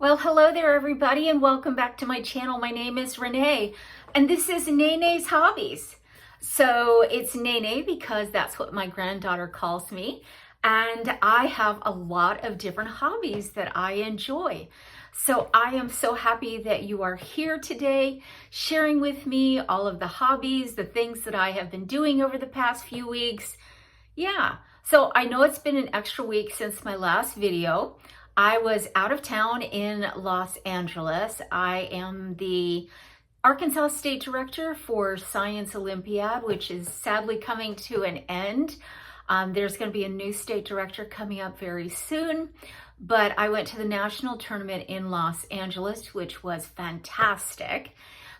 Well, hello there everybody and welcome back to my channel. My name is Renee and this is Nene's Hobbies. So it's Nene because that's what my granddaughter calls me, and I have a lot of different hobbies that I enjoy. So I am so happy that you are here today sharing with me all of the hobbies, the things that I have been doing over the past few weeks. Yeah, so I know it's been an extra week since my last video. I was out of town in Los Angeles. I am the Arkansas State Director for Science Olympiad, which is sadly coming to an end. There's going to be a new state director coming up very soon, but I went to the national tournament in Los Angeles, which was fantastic.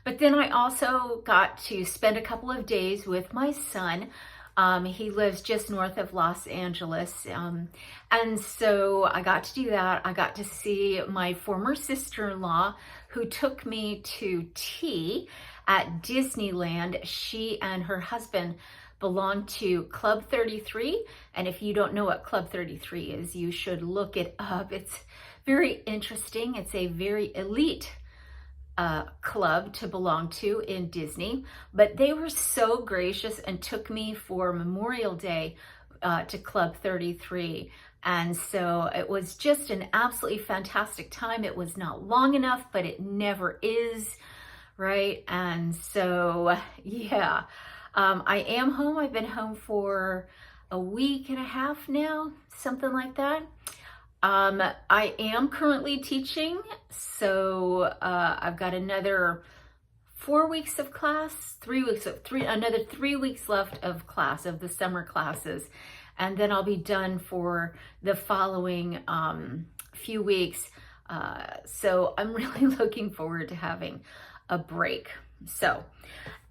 But then I also got to spend a couple of days with my son. He lives just north of Los Angeles. And so I got to do that. I got to see my former sister-in-law who took me to tea at Disneyland. She and her husband belong to Club 33. And if you don't know what Club 33 is, you should look it up. It's very interesting. It's a very elite club to belong to in Disney, but they were so gracious and took me for Memorial Day to Club 33. And so it was just an absolutely fantastic time. It was not long enough, but it never is, right? And so, yeah, I am home. I've been home for a week and a half now, something like that. I am currently teaching, so I've got another 4 weeks of class, another 3 weeks left of class, of the summer classes, and then I'll be done for the following few weeks. So I'm really looking forward to having a break. So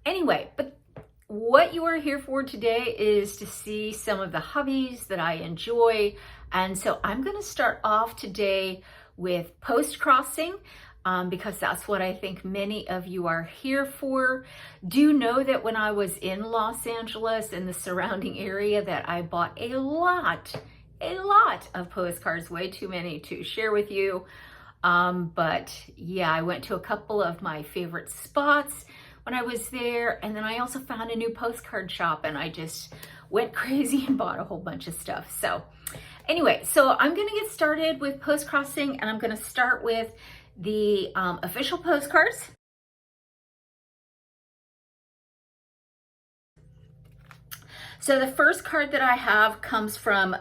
anyway, but what you are here for today is to see some of the hobbies that I enjoy. And so I'm going to start off today with post-crossing because that's what I think many of you are here for. Do know that when I was in Los Angeles and the surrounding area that I bought a lot of postcards, way too many to share with you. But yeah, I went to a couple of my favorite spots when I was there, and then I also found a new postcard shop and I just went crazy and bought a whole bunch of stuff. So anyway, so I'm gonna get started with post-crossing, and I'm gonna start with the official postcards. So the first card that I have comes from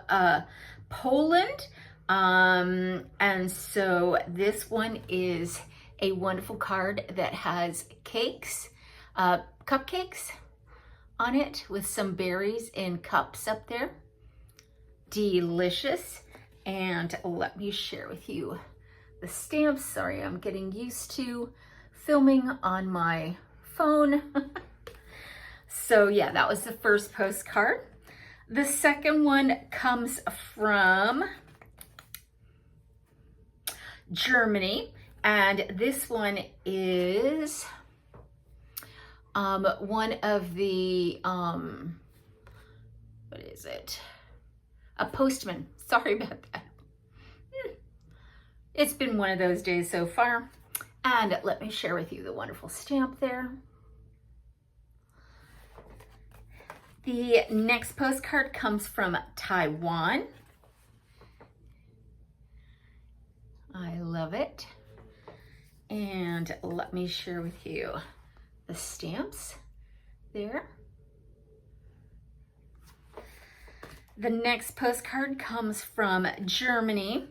Poland. And so this one is a wonderful card that has cakes, cupcakes on it with some berries in cups up there. Delicious. And let me share with you the stamps. Sorry, I'm getting used to filming on my phone. So yeah, that was the first postcard. The second one comes from Germany. And this one is one of the, what is it? A postman. Sorry about that. It's been one of those days so far. And let me share with you the wonderful stamp there. The next postcard comes from Taiwan. I love it. And let me share with you the stamps there. The next postcard comes from Germany,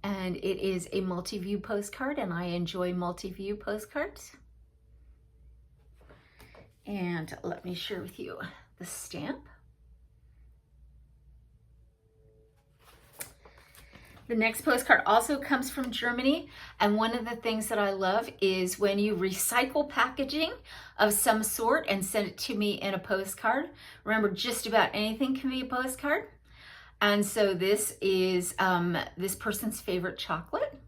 and it is a multi-view postcard, and I enjoy multi-view postcards. And let me share with you the stamp. The next postcard also comes from Germany, and one of the things that I love is when you recycle packaging of some sort and send it to me in a postcard. Remember, just about anything can be a postcard. And so this is this person's favorite chocolate.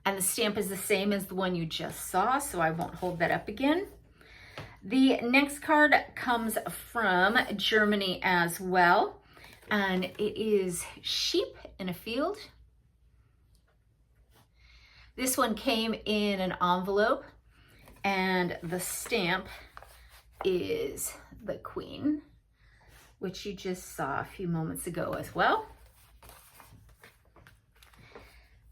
And the stamp is the same as the one you just saw, so I won't hold that up again. The next card comes from Germany as well, and it is sheep in a field. This one came in an envelope, and the stamp is the Queen, which you just saw a few moments ago as well.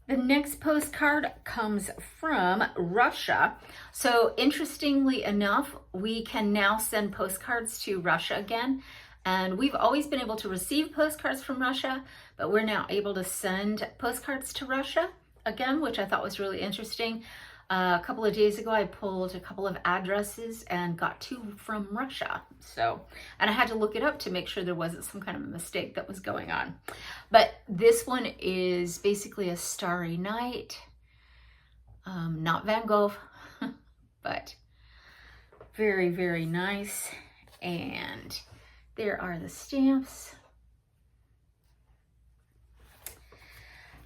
The next postcard comes from Russia. So interestingly enough, we can now send postcards to Russia again. And we've always been able to receive postcards from Russia, but we're now able to send postcards to Russia again, which I thought was really interesting. A couple of days ago, I pulled a couple of addresses and got 2 from Russia. And I had to look it up to make sure there wasn't some kind of mistake that was going on. But this one is basically a starry night, not Van Gogh, but very, very nice. And there are the stamps.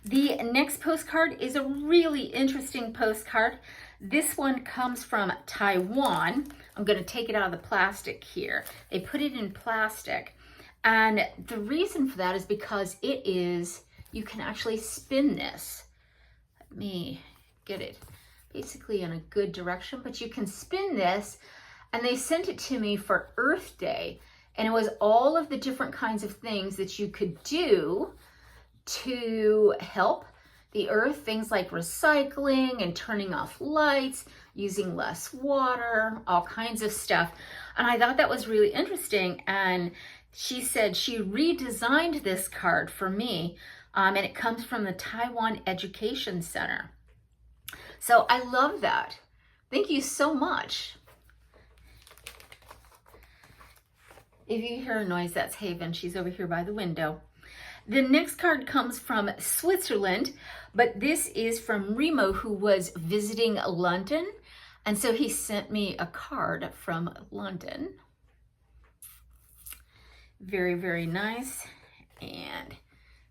The next postcard is a really interesting postcard. This one comes from Taiwan. I'm going to take it out of the plastic here. They put it in plastic. And the reason for that is because you can actually spin this. Let me get it basically in a good direction, but you can spin this. And they sent it to me for Earth Day. And it was all of the different kinds of things that you could do to help the earth, things like recycling and turning off lights, using less water, all kinds of stuff. And I thought that was really interesting. And she said she redesigned this card for me, and it comes from the Taiwan Education Center. So I love that. Thank you so much. If you hear a noise, that's Haven. She's over here by the window. The next card comes from Switzerland, but this is from Remo, who was visiting London. And so he sent me a card from London. Very, very nice. And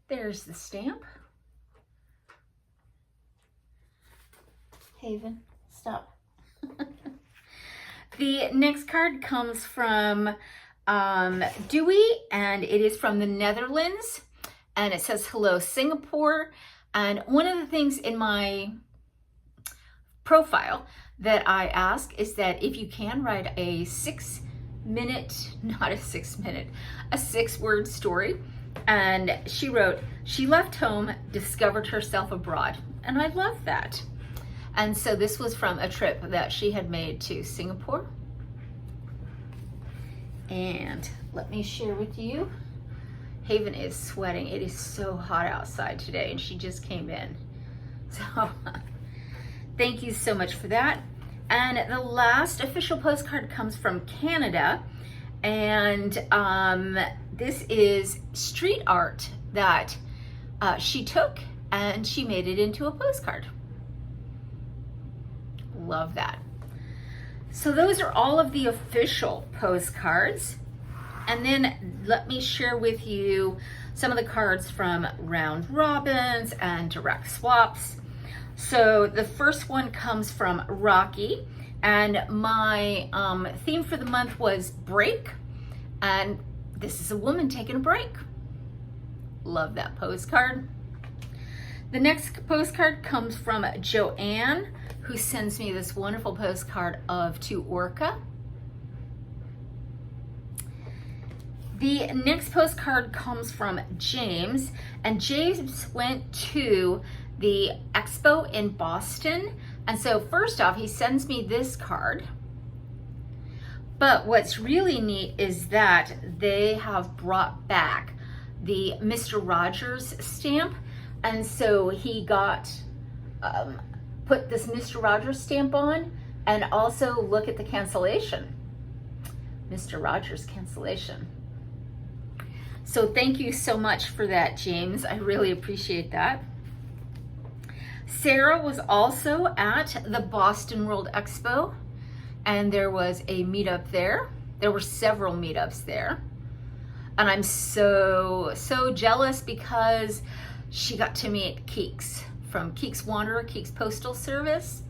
there's the stamp. Haven, stop. The next card comes from Dewey, and it is from the Netherlands. And it says, hello, Singapore. And one of the things in my profile that I ask is that if you can write a 6-word story. And she wrote, she left home, discovered herself abroad. And I love that. And so this was from a trip that she had made to Singapore. And let me share with you. Haven is sweating. It is so hot outside today, and she just came in. So thank you so much for that. And the last official postcard comes from Canada, and this is street art that she took, and she made it into a postcard. Love that. So those are all of the official postcards. And then let me share with you some of the cards from round robins and direct swaps. So the first one comes from Rocky, and my theme for the month was break. And this is a woman taking a break. Love that postcard. The next postcard comes from Joanne, who sends me this wonderful postcard of To Orca. The next postcard comes from James, and James went to the expo in Boston. And so first off, he sends me this card. But what's really neat is that they have brought back the Mr. Rogers stamp. And so he got, put this Mr. Rogers stamp on, and also look at the cancellation. Mr. Rogers cancellation. So thank you so much for that, James. I really appreciate that. Sarah was also at the Boston World Expo, and there was a meetup there. There were several meetups there. And I'm so jealous because she got to meet Keeks from Keeks Wanderer, Keeks Postal Service.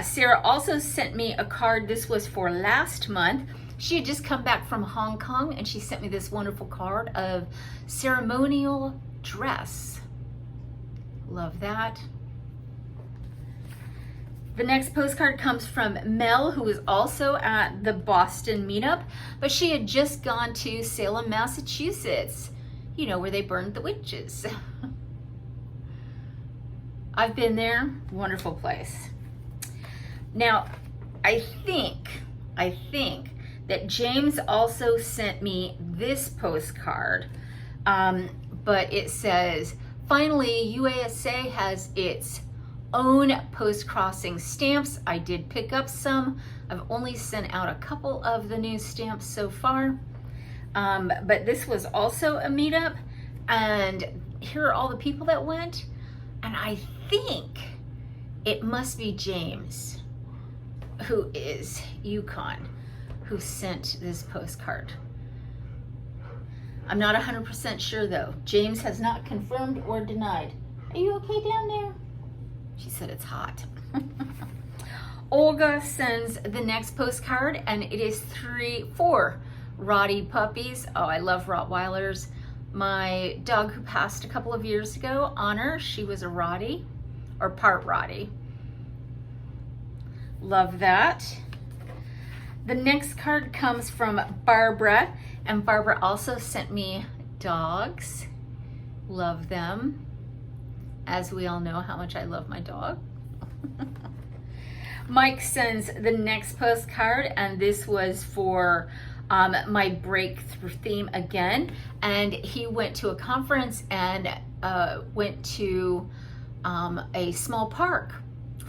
Sarah also sent me a card. This was for last month. She had just come back from Hong Kong, and she sent me this wonderful card of ceremonial dress. Love that. The next postcard comes from Mel, who was also at the Boston meetup, but she had just gone to Salem, Massachusetts, you know, where they burned the witches. I've been there, wonderful place. Now, I think that James also sent me this postcard, but it says, finally, UASA has its own Postcrossing stamps. I did pick up some. I've only sent out a couple of the new stamps so far. But this was also a meetup, and here are all the people that went. And I think it must be James, who is Yukon, who sent this postcard. I'm not 100% sure though. James has not confirmed or denied. Are you okay down there? She said it's hot. Olga sends the next postcard, and it is 4 Rottie puppies. Oh, I love Rottweilers. My dog who passed a couple of years ago, Honor, she was a Rottie, or part Rottie. Love that. The next card comes from Barbara, and Barbara also sent me dogs. Love them. As we all know how much I love my dog. Mike sends the next postcard, and this was for my breakthrough theme again. And he went to a conference and went to a small park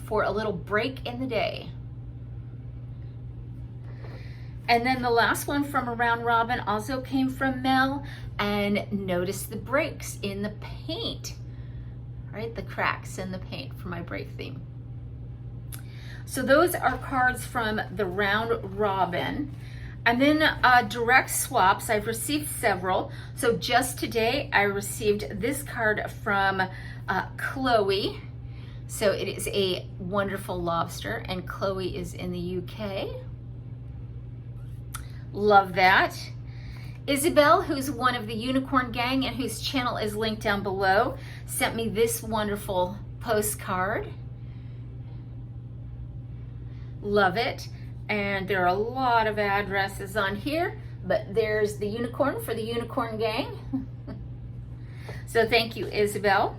for a little break in the day. And then the last one from Around Robin also came from Mel, and notice the breaks in the paint. Right, the cracks in the paint for my break theme. So those are cards from the Round Robin. And then direct swaps, I've received several. So just today I received this card from Chloe. So it is a wonderful lobster, and Chloe is in the UK. Love that. Isabel, who's one of the Unicorn Gang and whose channel is linked down below, sent me this wonderful postcard. Love it. And there are a lot of addresses on here, but there's the unicorn for the Unicorn Gang. So thank you, Isabel.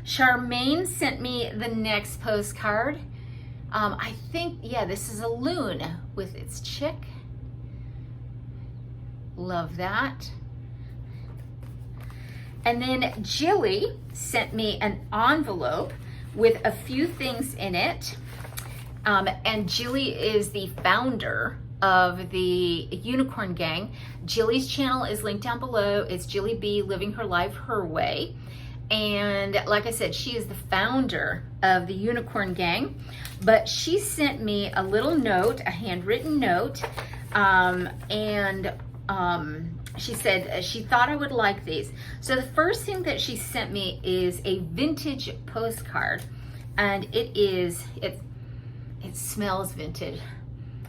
Charmaine sent me the next postcard. I think, yeah, this is a loon with its chick. Love that. And then Jilly sent me an envelope with a few things in it. And Jilly is the founder of the Unicorn Gang. Jilly's channel is linked down below. It's Jilly B, Living Her Life Her Way. And like I said, she is the founder of the Unicorn Gang. But she sent me a little note, a handwritten note, she said she thought I would like these. So the first thing that she sent me is a vintage postcard, and it smells vintage.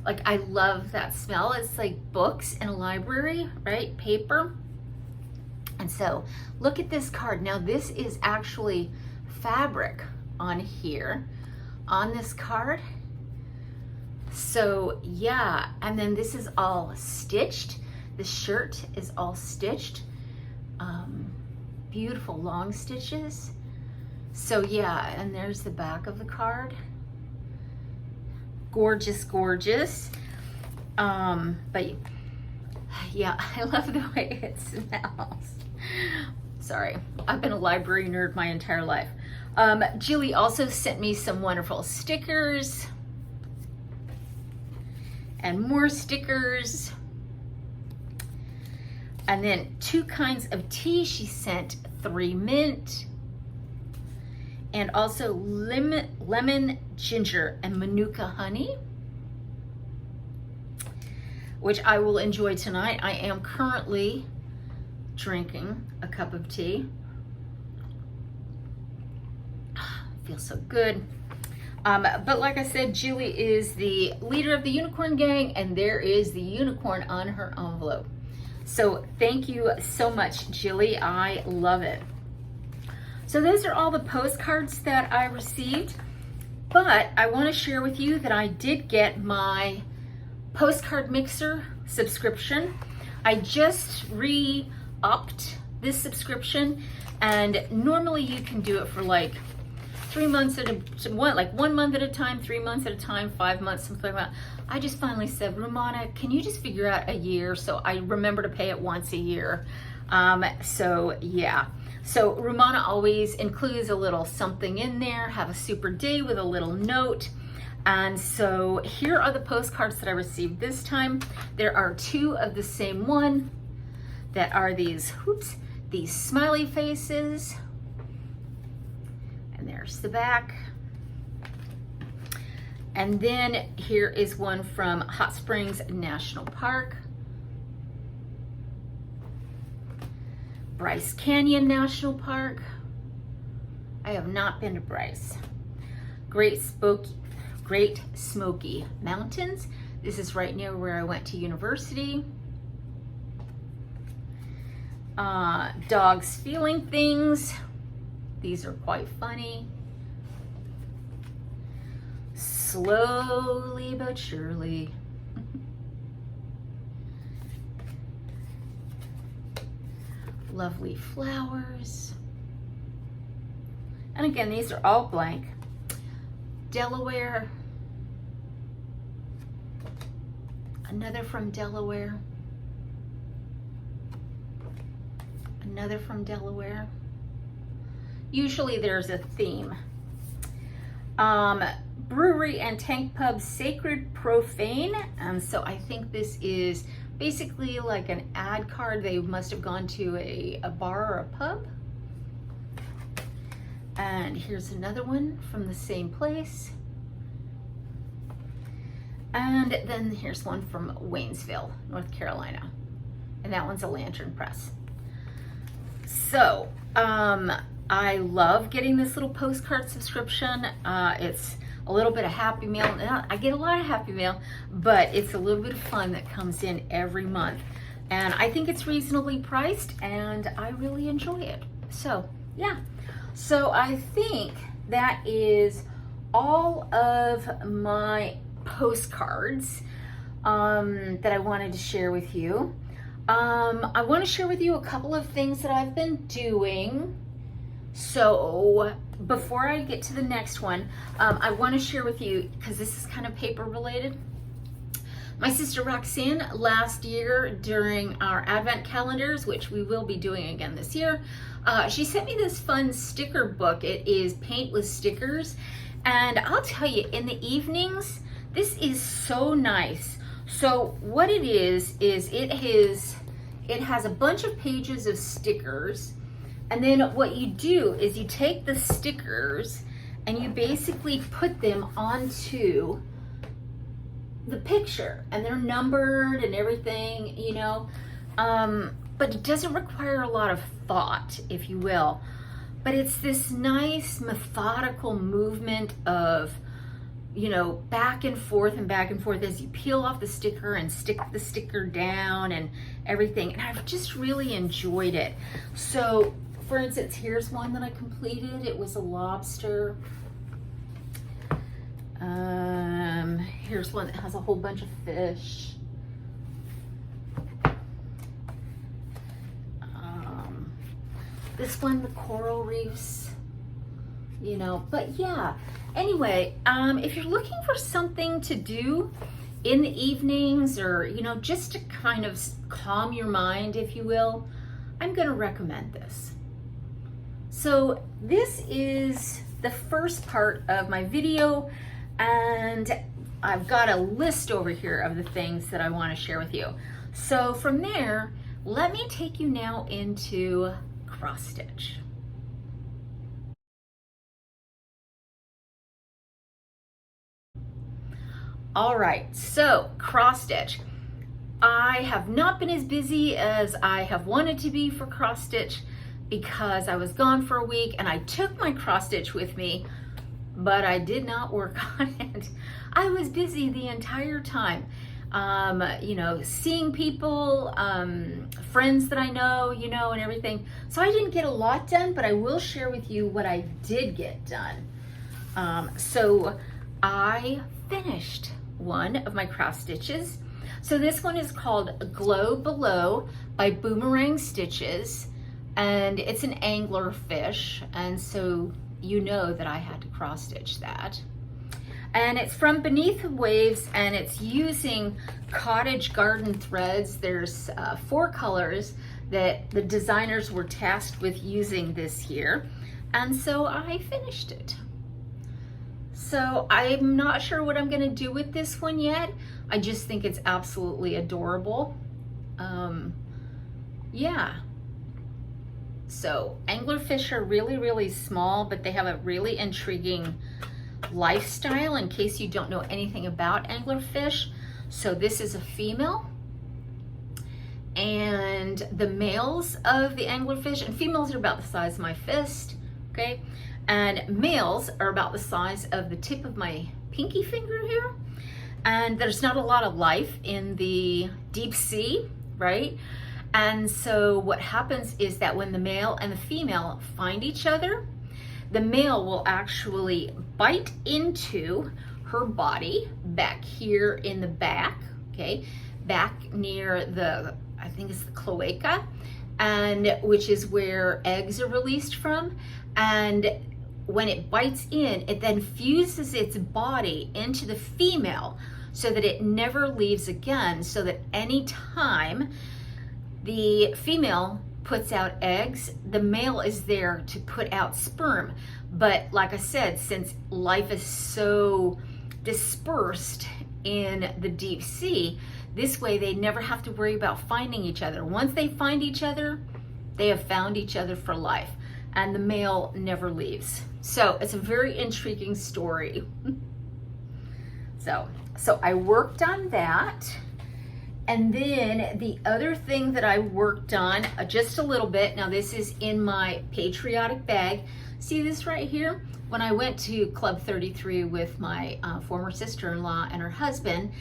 Like, I love that smell. It's like books in a library, right? Paper. And so look at this card. Now this is actually fabric on here on this card. So yeah, and then this is all stitched. The shirt is all stitched. Beautiful long stitches. So yeah, and there's the back of the card. Gorgeous, gorgeous. But yeah, I love the way it smells. Sorry, I've been a library nerd my entire life. Jilly also sent me some wonderful stickers and more stickers. And then 2 kinds of tea. She sent 3 mint, and also lemon, ginger, and manuka honey, which I will enjoy tonight. I am currently drinking a cup of tea. Feels so good. But like I said, Julie is the leader of the Unicorn Gang, and there is the unicorn on her envelope. So thank you so much, Jilly. I love it. So those are all the postcards that I received, but I want to share with you that I did get my postcard mixer subscription. I just re-upped this subscription, and normally you can do it for like 3 months at a like 1 month at a time, 3 months at a time, 5 months, something like that. I just finally said, Romana, can you just figure out a year so I remember to pay it once a year? So yeah. So Romana always includes a little something in there, have a super day with a little note. And so here are the postcards that I received this time. There are 2 of the same one that are these, these smiley faces. And there's the back. And then here is one from Hot Springs National Park, Bryce Canyon National Park. I have not been to Bryce. Great Smoky Mountains. This is right near where I went to university. Dogs Feeling Things. These are quite funny. Slowly but surely. Lovely flowers. And again, these are all blank. Delaware. Another from Delaware. Another from Delaware. Usually there's a theme. Brewery and Tank Pub Sacred Profane. And so I think this is basically like an ad card. They must have gone to a bar or a pub. And here's another one from the same place. And then here's one from Waynesville, North Carolina. And that one's a Lantern Press. So, I love getting this little postcard subscription. It's a little bit of happy mail. I get a lot of happy mail, but it's a little bit of fun that comes in every month. And I think it's reasonably priced, and I really enjoy it. So, yeah. So I think that is all of my postcards that I wanted to share with you. I want to share with you a couple of things that I've been doing. So before I get to the next one, I want to share with you, because this is kind of paper related. My sister Roxanne, last year during our Advent calendars, which we will be doing again this year, she sent me this fun sticker book. It is paint with stickers. And I'll tell you, in the evenings, this is so nice. So what it is it has a bunch of pages of stickers. And then what you do is you take the stickers and you basically put them onto the picture, and they're numbered and everything, you know. But it doesn't require a lot of thought, if you will. But it's this nice methodical movement of, you know, back and forth as you peel off the sticker and stick the sticker down and everything. And I've just really enjoyed it. So, for instance, here's one that I completed. It was a lobster. Here's one that has a whole bunch of fish. This one, the coral reefs, you know. But yeah, anyway, if you're looking for something to do in the evenings, or, you know, just to kind of calm your mind, if you will, I'm going to recommend this. So this is the first part of my video, and I've got a list over here of the things that I want to share with you. So from there, let me take you now into cross stitch. All right, so cross stitch. I have not been as busy as I have wanted to be for cross stitch because I was gone for a week, and I took my cross stitch with me, but I did not work on it. I was busy the entire time. you know, seeing people, friends that I know, you know, and everything. So I didn't get a lot done, but I will share with you what I did get done. So I finished one of my cross stitches. So this one is called Glow Below by Boomerang Stitches, and it's an angler fish, and so you know that I had to cross stitch that. And it's from Beneath the Waves, and it's using cottage garden threads. There's 4 colors that the designers were tasked with using this year, and so I finished it. So I'm not sure what I'm gonna do with this one yet. I just think it's absolutely adorable. Yeah. So anglerfish are really, really small, but they have a really intriguing lifestyle in case you don't know anything about anglerfish. So this is a female, and the males of the anglerfish, and females are about the size of my fist, okay? And males are about the size of the tip of my pinky finger here. And there's not a lot of life in the deep sea, right? And so what happens is that when the male and the female find each other, the male will actually bite into her body back here in the back, okay? Back near the, I think it's the cloaca, and which is where eggs are released from. And when it bites in, it then fuses its body into the female so that it never leaves again, so that any time the female puts out eggs, the male is there to put out sperm. But like I said, since life is so dispersed in the deep sea, this way they never have to worry about finding each other. Once they find each other, they have found each other for life, and the male never leaves. So it's a very intriguing story. So I worked on that. And then the other thing that I worked on just a little bit, now this is in my patriotic bag. See this right here? When I went to Club 33 with my former sister-in-law and her husband,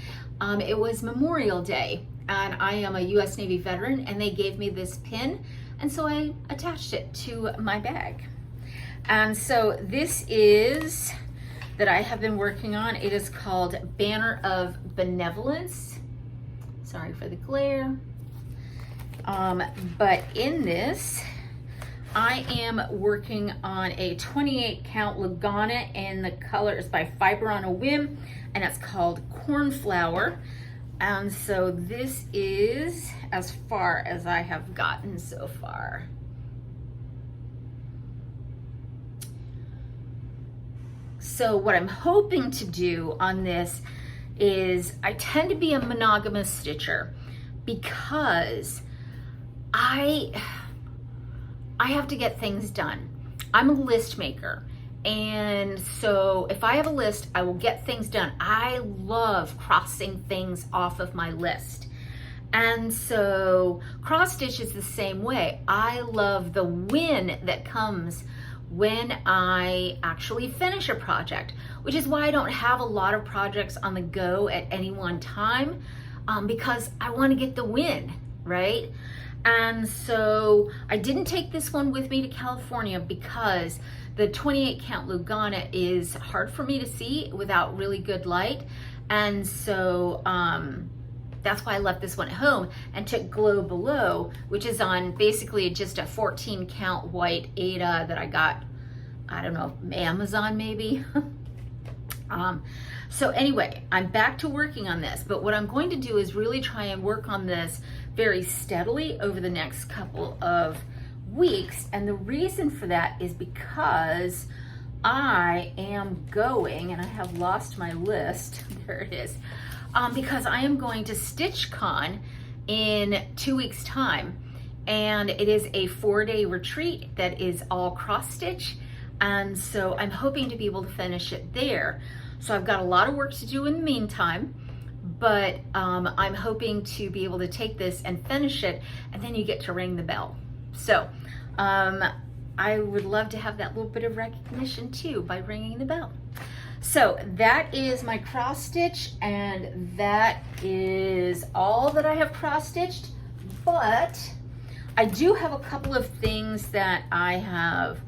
it was Memorial Day, and I am a US Navy veteran, and they gave me this pin, and so I attached it to my bag. And so this is that I have been working on. It is called Banner of Benevolence. Sorry for the glare. But in this, I am working on a 28 count Lugana, and the color is by Fiber on a Whim, and it's called Cornflower. And so this is as far as I have gotten so far. So what I'm hoping to do on this is, I tend to be a monogamous stitcher because I have to get things done. I'm a list maker, and so if I have a list, I will get things done. I love crossing things off of my list. And so cross stitch is the same way. I love the win that comes when I actually finish a project, which is why I don't have a lot of projects on the go at any one time, because I want to get the win, right? And so I didn't take this one with me to California because the 28 count Lugana is hard for me to see without really good light. And so that's why I left this one at home and took Glow Below, which is on basically just a 14 count white Aida that I got, I don't know, Amazon maybe. So anyway, I'm back to working on this, but what I'm going to do is really try and work on this very steadily over the next couple of weeks. And the reason for that is because I am going, and I have lost my list, there it is, because I am going to StitchCon in 2 weeks time, and it is a 4-day retreat that is all cross stitch, and so I'm hoping to be able to finish it there. So I've got a lot of work to do in the meantime, but I'm hoping to be able to take this and finish it, and then you get to ring the bell. So I would love to have that little bit of recognition too by ringing the bell. So that is my cross stitch, and that is all that I have cross stitched, but I do have a couple of things that I have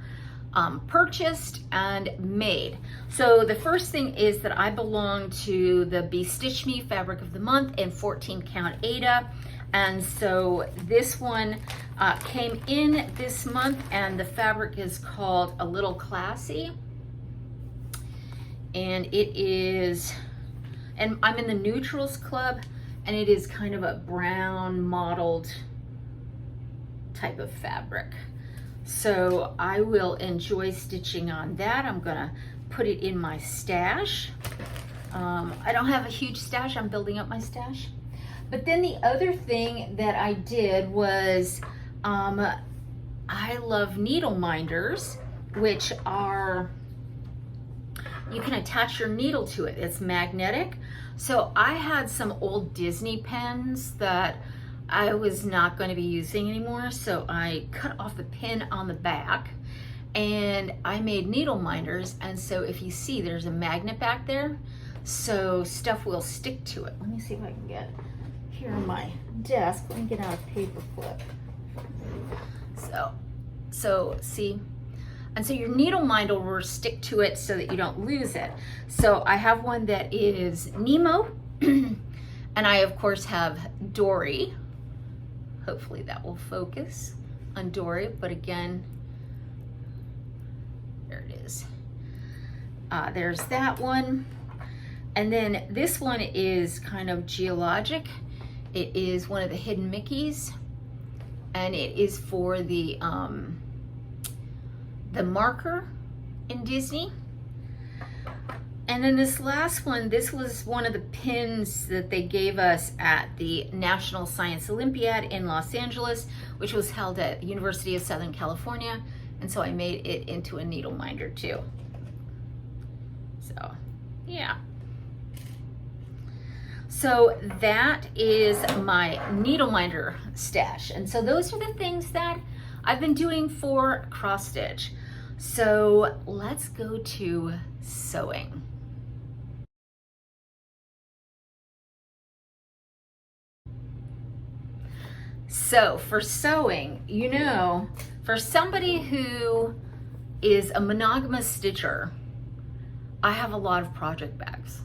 purchased and made. So the first thing is that I belong to the Be Stitch Me Fabric of the Month in 14 count Aida. And so this one came in this month, and the fabric is called A Little Classy. And it is, and I'm in the Neutrals Club, and it is kind of a brown mottled type of fabric. So I will enjoy stitching on that. I'm gonna put it in my stash. I don't have a huge stash, I'm building up my stash. But then the other thing that I did was, I love needle minders, which are, you can attach your needle to it. It's magnetic. So I had some old Disney pens that I was not going to be using anymore. So I cut off the pin on the back and I made needle minders. And so if you see, there's a magnet back there. So stuff will stick to it. Let me see if I can get here on my desk. Let me get out a paper clip. So see, and so your needle minder will stick to it so that you don't lose it. So I have one that is Nemo, and I of course have Dory. Hopefully that will focus on Dory, but again, there it is. There's that one. And then this one is kind of geologic. It is one of the hidden Mickeys, and it is for the marker in Disney. And then this last one, this was one of the pins that they gave us at the National Science Olympiad in Los Angeles, which was held at the University of Southern California. And so I made it into a needle minder too. So, yeah. So that is my needle minder stash. And so those are the things that I've been doing for cross stitch. So let's go to sewing. So for sewing, you know, for somebody who is a monogamous stitcher, I have a lot of project bags.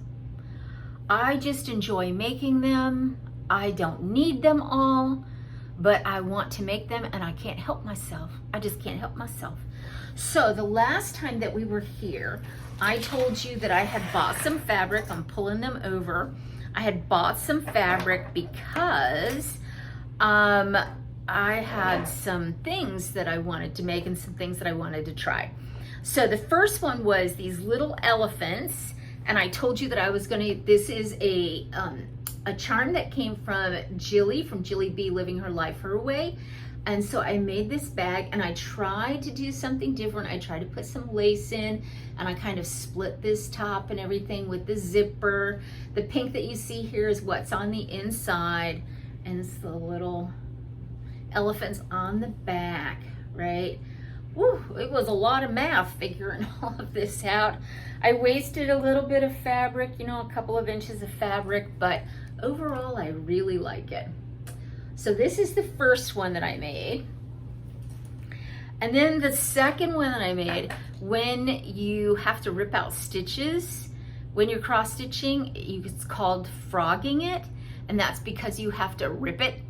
I just enjoy making them. I don't need them all, but I want to make them and I can't help myself. I just can't help myself. So the last time that we were here, I told you that I had bought some fabric. I'm pulling them over. I had bought some fabric because I had some things that I wanted to make and some things that I wanted to try. So the first one was these little elephants. And I told you that I was gonna, this is a charm that came from Jilly B Living Her Life Her Way. And so I made this bag and I tried to do something different. I tried to put some lace in and I kind of split this top and everything with the zipper. The pink that you see here is what's on the inside, and it's the little elephants on the back, right? Woo, it was a lot of math figuring all of this out. I wasted a little bit of fabric, you know, a couple of inches of fabric, but overall I really like it. So this is the first one that I made. And then the second one that I made, when you have to rip out stitches, when you're cross stitching, it's called frogging it. And that's because you have to rip it.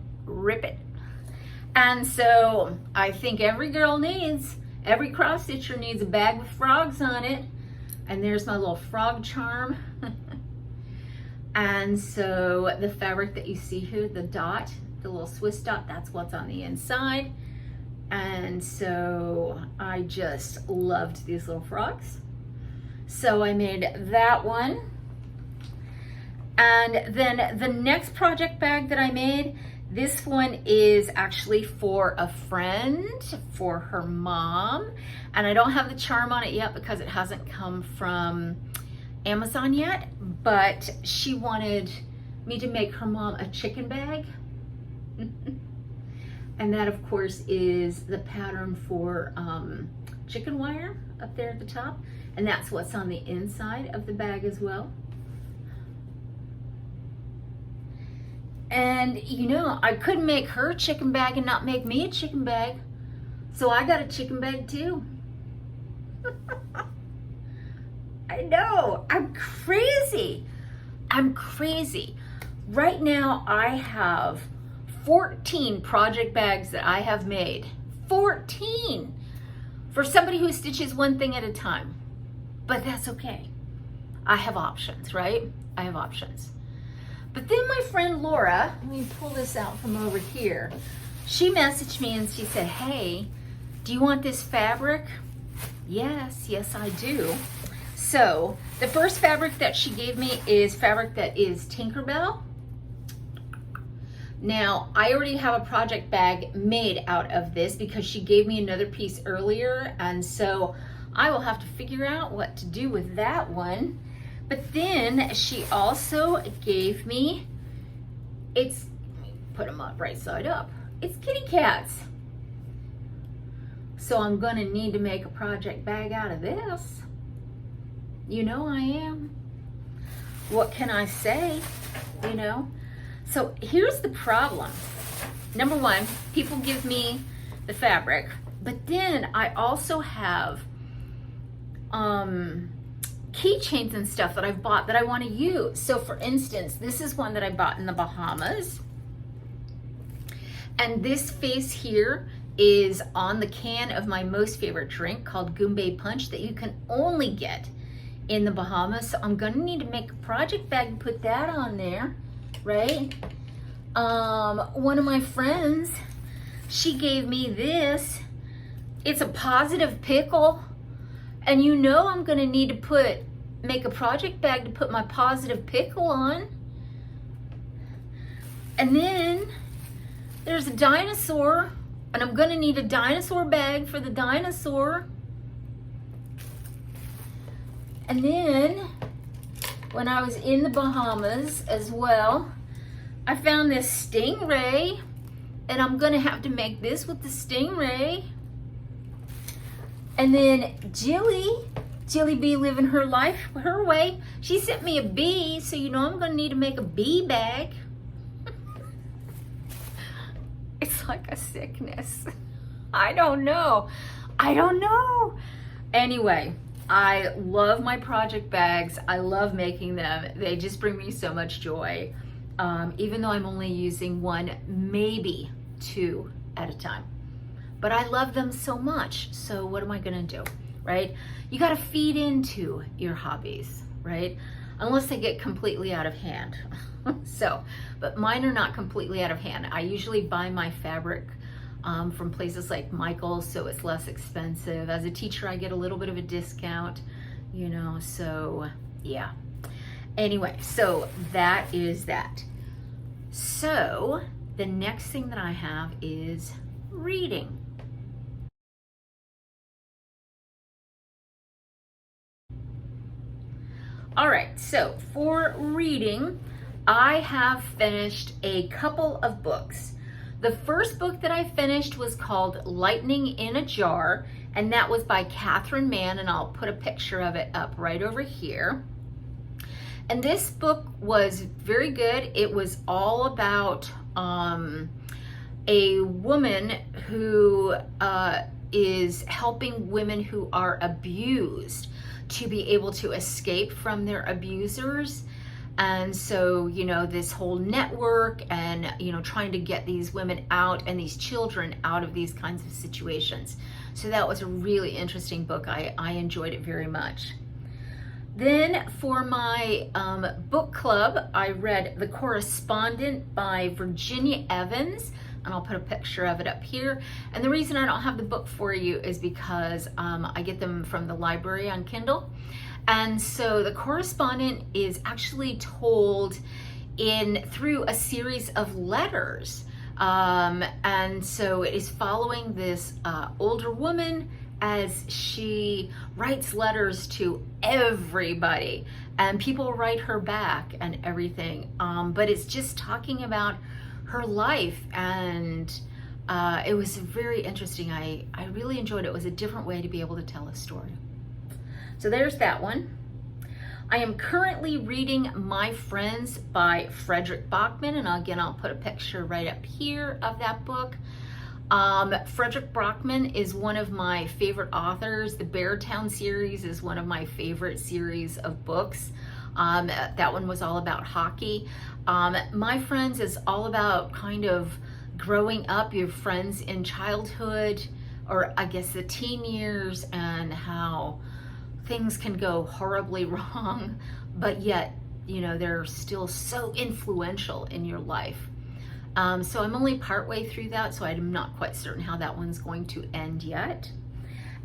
And so I think every cross stitcher needs a bag with frogs on it. And there's my little frog charm. And so the fabric that you see here, the dot, the little Swiss dot, that's what's on the inside. And so I just loved these little frogs. So I made that one. And then the next project bag that I made, this one is actually for a friend, for her mom. And I don't have the charm on it yet because it hasn't come from Amazon yet, but she wanted me to make her mom a chicken bag. And that of course is the pattern for chicken wire up there at the top. And that's what's on the inside of the bag as well. And you know, I couldn't make her a chicken bag and not make me a chicken bag. So I got a chicken bag too. I know, I'm crazy. I'm crazy. Right now I have 14 project bags that I have made. 14 for somebody who stitches one thing at a time. But that's okay. I have options, right? I have options. But then my friend Laura, let me pull this out from over here. She messaged me and she said, hey, do you want this fabric? Yes, I do. So the first fabric that she gave me is fabric that is Tinkerbell. Now, I already have a project bag made out of this because she gave me another piece earlier, and so I will have to figure out what to do with that one. But then she also gave me, let me put them up right side up. It's kitty cats. So I'm gonna need to make a project bag out of this. You know I am. What can I say, you know? So here's the problem. Number one, people give me the fabric, but then I also have keychains and stuff that I've bought that I want to use. So for instance, this is one that I bought in the Bahamas. And this face here is on the can of my most favorite drink called Goombay Punch that you can only get in the Bahamas. So I'm gonna need to make a project bag and put that on there, right? One of my friends, she gave me this. It's a positive pickle. And you know I'm gonna need to make a project bag to put my positive pickle on. And then there's a dinosaur, and I'm gonna need a dinosaur bag for the dinosaur. And then when I was in the Bahamas as well, I found this stingray, and I'm gonna have to make this with the stingray. And then Jilly Bee living her life her way. She sent me a bee, so you know I'm gonna need to make a bee bag. It's like a sickness. I don't know. Anyway, I love my project bags. I love making them. They just bring me so much joy. Even though I'm only using one, maybe two at a time. But I love them so much. So what am I gonna do, right? You gotta feed into your hobbies, right? Unless they get completely out of hand. But mine are not completely out of hand. I usually buy my fabric from places like Michael's, so it's less expensive. As a teacher, I get a little bit of a discount, you know, so yeah. Anyway, so that is that. So the next thing that I have is reading. All right, so for reading, I have finished a couple of books. The first book that I finished was called Lightning in a Jar, and that was by Catherine Mann, and I'll put a picture of it up right over here. And this book was very good. It was all about a woman who is helping women who are abused to be able to escape from their abusers. And so, you know, this whole network and, you know, trying to get these women out and these children out of these kinds of situations. So that was a really interesting book. I enjoyed it very much. Then for my book club, I read The Correspondent by Virginia Evans, and I'll put a picture of it up here. And the reason I don't have the book for you is because I get them from the library on Kindle. And so The Correspondent is actually told through a series of letters. And so it is following this older woman as she writes letters to everybody, and people write her back and everything. But it's just talking about her life, and it was very interesting. I really enjoyed it. It was a different way to be able to tell a story. So there's that one. I am currently reading My Friends by Frederick Bachman, and again, I'll put a picture right up here of that book. Frederick Bachman is one of my favorite authors. The Beartown series is one of my favorite series of books. That one was all about hockey. My Friends is all about kind of growing up, your friends in childhood, or I guess the teen years, and how things can go horribly wrong, but yet, you know, they're still so influential in your life. So I'm only partway through that, so I'm not quite certain how that one's going to end yet.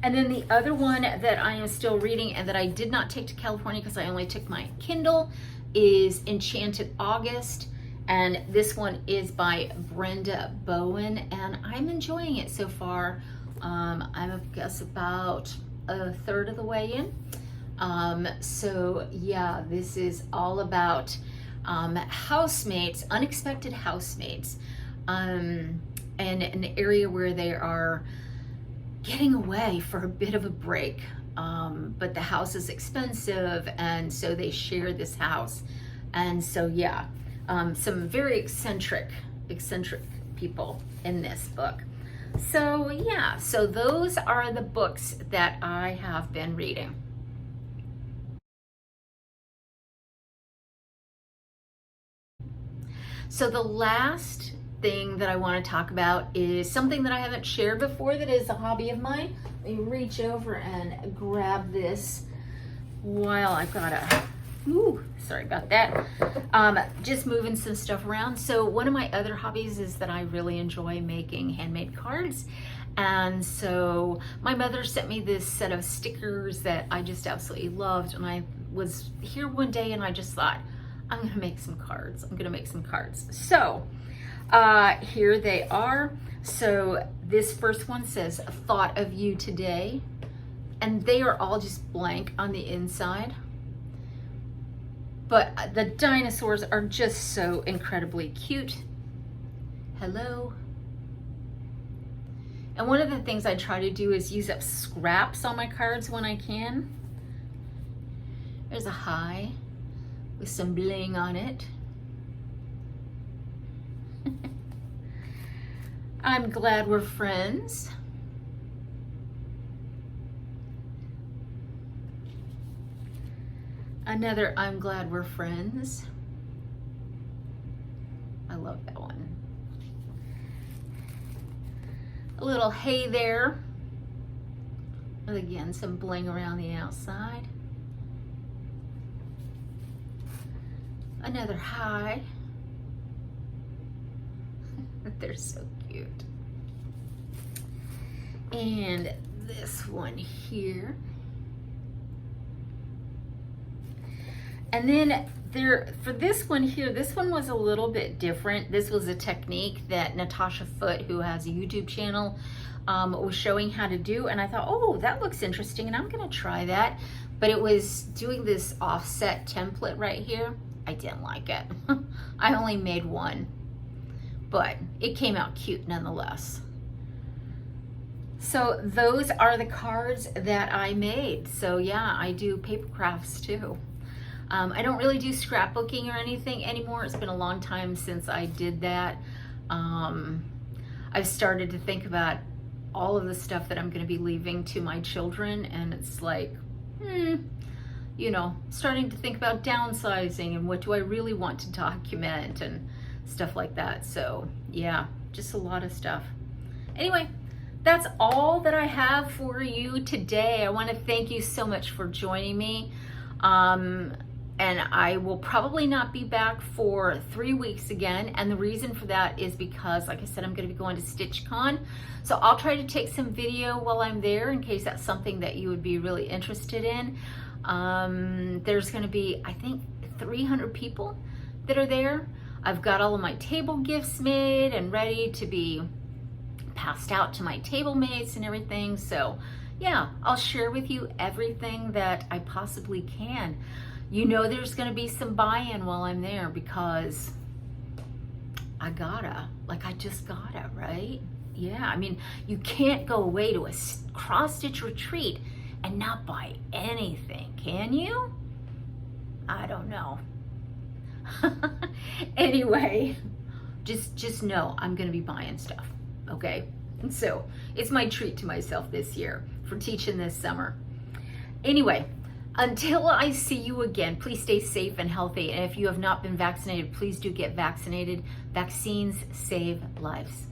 And then the other one that I am still reading and that I did not take to California because I only took my Kindle is Enchanted August. And this one is by Brenda Bowen, and I'm enjoying it so far. I'm, I guess, about a third of the way in. So yeah, this is all about housemates, unexpected housemates, and an area where they are getting away for a bit of a break. But the house is expensive, and so they share this house. And so yeah, some very eccentric people in this book. So yeah, so those are the books that I have been reading. So the last thing that I want to talk about is something that I haven't shared before that is a hobby of mine. Let me reach over and grab this while I've got a, sorry about that. Just moving some stuff around. So one of my other hobbies is that I really enjoy making handmade cards. And so my mother sent me this set of stickers that I just absolutely loved. And I was here one day and I just thought, I'm gonna make some cards. I'm gonna make some cards. So here they are. So this first one says, "Thought of you today." And they are all just blank on the inside. But the dinosaurs are just so incredibly cute. Hello. And one of the things I try to do is use up scraps on my cards when I can. There's a hi with some bling on it. I'm glad we're friends. Another I'm glad we're friends. I love that one. A little hey there. And again, some bling around the outside. Another hi. They're so cute. And this one here. And then there, for this one here, this one was a little bit different. This was a technique that Natasha Foote, who has a YouTube channel, was showing how to do. And I thought, oh, that looks interesting, and I'm gonna try that. But it was doing this offset template right here. I didn't like it. I only made one, but it came out cute nonetheless. So those are the cards that I made. So yeah, I do paper crafts too. I don't really do scrapbooking or anything anymore. It's been a long time since I did that. I've started to think about all of the stuff that I'm going to be leaving to my children, and it's like, you know, starting to think about downsizing and what do I really want to document and stuff like that. So yeah, just a lot of stuff. Anyway, that's all that I have for you today. I want to thank you so much for joining me. And I will probably not be back for 3 weeks again. And the reason for that is because, like I said, I'm going to be going to StitchCon. So I'll try to take some video while I'm there in case that's something that you would be really interested in. There's going to be, I think, 300 people that are there. I've got all of my table gifts made and ready to be passed out to my table mates and everything. So yeah, I'll share with you everything that I possibly can. You know, there's going to be some buy-in while I'm there because I just gotta, right? Yeah, I mean, you can't go away to a cross-stitch retreat and not buy anything, can you? I don't know. Anyway, just know I'm gonna be buying stuff, okay? And so it's my treat to myself this year for teaching this summer. Anyway, until I see you again, please stay safe and healthy. And if you have not been vaccinated, please do get vaccinated. Vaccines save lives.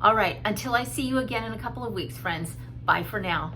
All right, until I see you again in a couple of weeks, friends, bye for now.